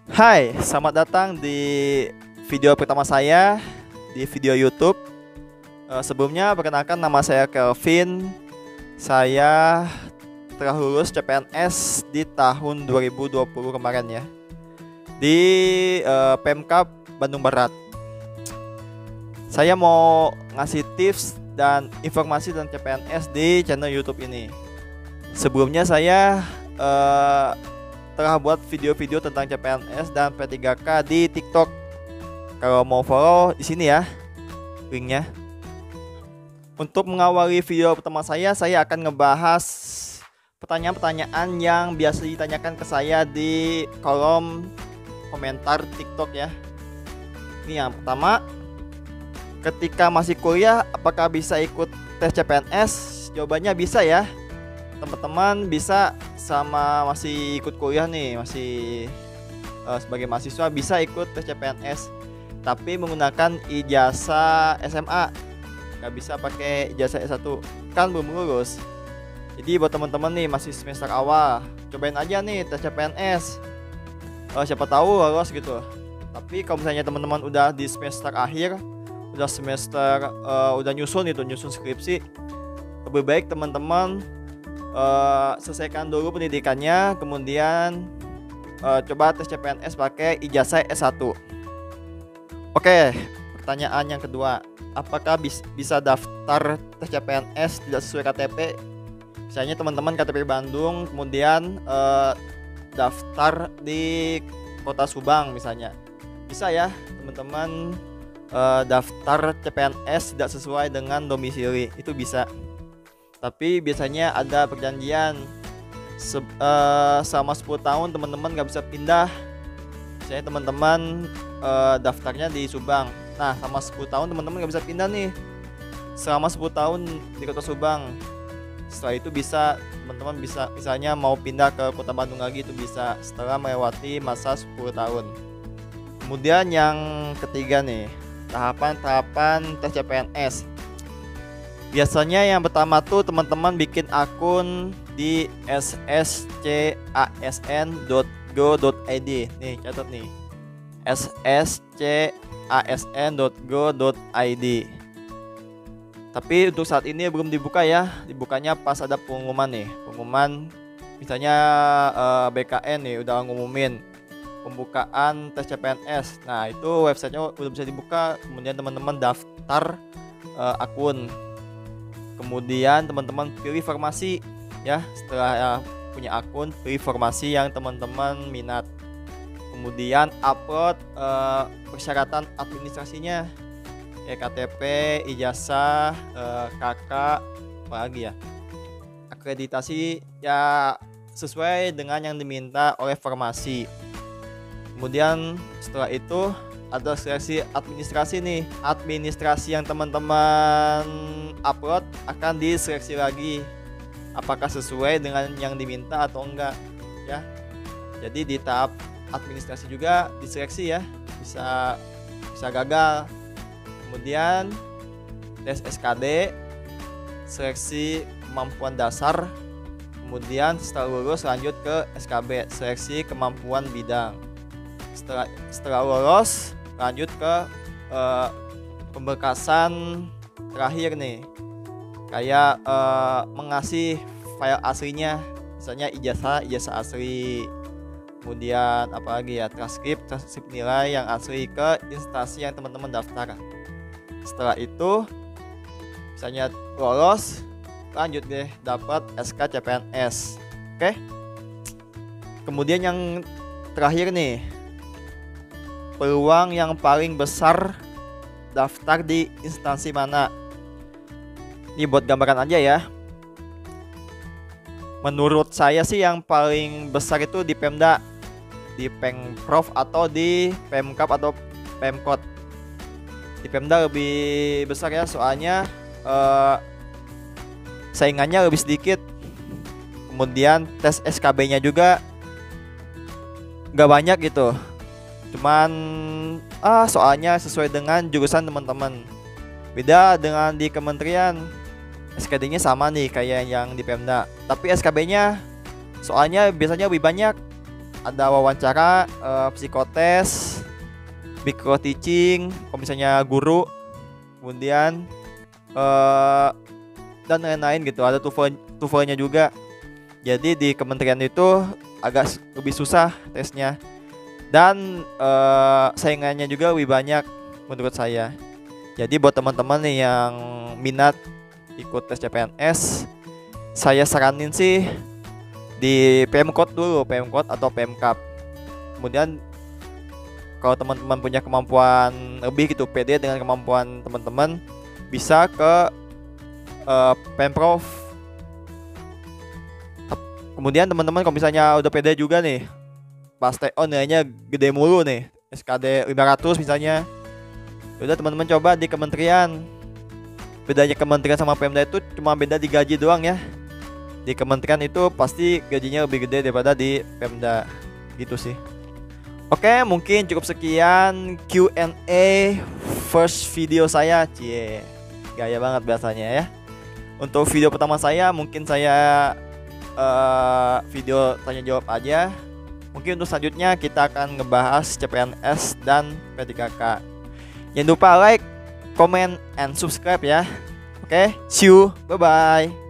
Hai, selamat datang di video pertama saya di video YouTube. Sebelumnya perkenalkan, nama saya Kelvin. Saya telah lulus CPNS di tahun 2020 kemarin ya, di Pemkab Bandung Barat. Saya mau ngasih tips dan informasi tentang CPNS di channel YouTube ini. Sebelumnya saya telah buat video-video tentang CPNS dan P3K di TikTok. Kalau mau follow di sini ya linknya. Untuk mengawali video pertama saya akan ngebahas pertanyaan-pertanyaan yang biasa ditanyakan ke saya di kolom komentar TikTok ya. Ini yang pertama, ketika masih kuliah apakah bisa ikut tes CPNS? Jawabannya bisa ya. Teman-teman bisa sama masih ikut kuliah nih, masih sebagai mahasiswa bisa ikut tes CPNS, tapi menggunakan ijazah SMA, nggak bisa pakai ijazah S1, kan belum lulus. Jadi buat teman-teman nih masih semester awal, cobain aja nih tes CPNS, siapa tahu lolos gitu. Tapi kalau misalnya teman-teman udah di semester akhir, udah semester udah nyusun skripsi, lebih baik teman-teman selesaikan dulu pendidikannya, kemudian coba tes CPNS pakai ijazah S1. Oke, pertanyaan yang kedua, apakah bisa daftar tes CPNS tidak sesuai KTP? Misalnya teman-teman KTP Bandung, kemudian daftar di kota Subang misalnya, bisa ya teman-teman daftar CPNS tidak sesuai dengan domisili, itu bisa. Tapi biasanya ada perjanjian selama 10 tahun teman-teman nggak bisa pindah. Misalnya teman-teman daftarnya di Subang, nah selama 10 tahun teman-teman nggak bisa pindah nih, selama 10 tahun di kota Subang. Setelah itu bisa teman-teman bisa misalnya mau pindah ke kota Bandung lagi, itu bisa setelah melewati masa 10 tahun. Kemudian yang ketiga nih, tahapan-tahapan tes CPNS. Biasanya yang pertama tuh teman-teman bikin akun di sscasn.go.id. Nih catat nih, sscasn.go.id. Tapi untuk saat ini belum dibuka ya, dibukanya pas ada pengumuman nih, pengumuman misalnya BKN nih udah ngumumin pembukaan tes CPNS. Nah itu websitenya udah bisa dibuka, kemudian teman-teman daftar akun. Kemudian teman-teman pilih formasi ya, setelah punya akun pilih formasi yang teman-teman minat. Kemudian upload persyaratan administrasinya, kayak KTP, ijazah, KK, apalagi ya, akreditasi ya sesuai dengan yang diminta oleh formasi. Kemudian setelah itu ada seleksi administrasi nih. Administrasi yang teman-teman upload akan diseleksi lagi apakah sesuai dengan yang diminta atau enggak ya. Jadi di tahap administrasi juga diseleksi ya, bisa gagal. Kemudian tes SKD, seleksi kemampuan dasar. Kemudian setelah lulus lanjut ke SKB, seleksi kemampuan bidang. Setelah lolos lanjut ke pemberkasan terakhir nih, kayak mengasih file aslinya, misalnya ijazah asli, kemudian apalagi ya, transkrip nilai yang asli ke instansi yang teman-teman daftar. Setelah itu misalnya lolos, lanjut deh dapat SK CPNS. Oke. Kemudian yang terakhir nih, peluang yang paling besar daftar di instansi mana? Ini buat gambaran aja ya. Menurut saya sih yang paling besar itu di Pemda, di Pemprov atau di Pemkab atau Pemkot. Di Pemda lebih besar ya, soalnya saingannya lebih sedikit. Kemudian tes SKB-nya juga nggak banyak gitu. Cuman soalnya sesuai dengan jurusan teman-teman. Beda dengan di kementerian, SKD-nya sama nih kayak yang di Pemda, tapi SKB-nya soalnya biasanya lebih banyak. ada wawancara, psikotes, micro teaching, kalau misalnya guru, kemudian dan lain-lain gitu. Ada TOEFL-nya juga. Jadi di kementerian itu agak lebih susah tesnya, dan saingannya juga lebih banyak menurut saya. Jadi buat teman-teman nih yang minat ikut tes CPNS, saya saranin sih di PMKOD dulu, PMKOD atau PMKAP. Kemudian kalau teman-teman punya kemampuan lebih gitu, pede dengan kemampuan teman-teman, bisa ke Pemprov. Kemudian teman-teman kalau misalnya udah pede juga nih, pas TO nilainya gede mulu nih, SKD 500 misalnya, udah teman-teman coba di kementerian. Bedanya kementerian sama Pemda itu cuma beda di gaji doang ya. Di kementerian itu pasti gajinya lebih gede daripada di Pemda, gitu sih. Oke, mungkin cukup sekian Q&A first video saya. Cie, gaya banget bahasanya ya. Untuk video pertama saya, mungkin saya video tanya jawab aja. Mungkin untuk selanjutnya kita akan ngebahas CPNS dan P3K. Jangan lupa like, comment, and subscribe ya. Oke, see you, bye bye.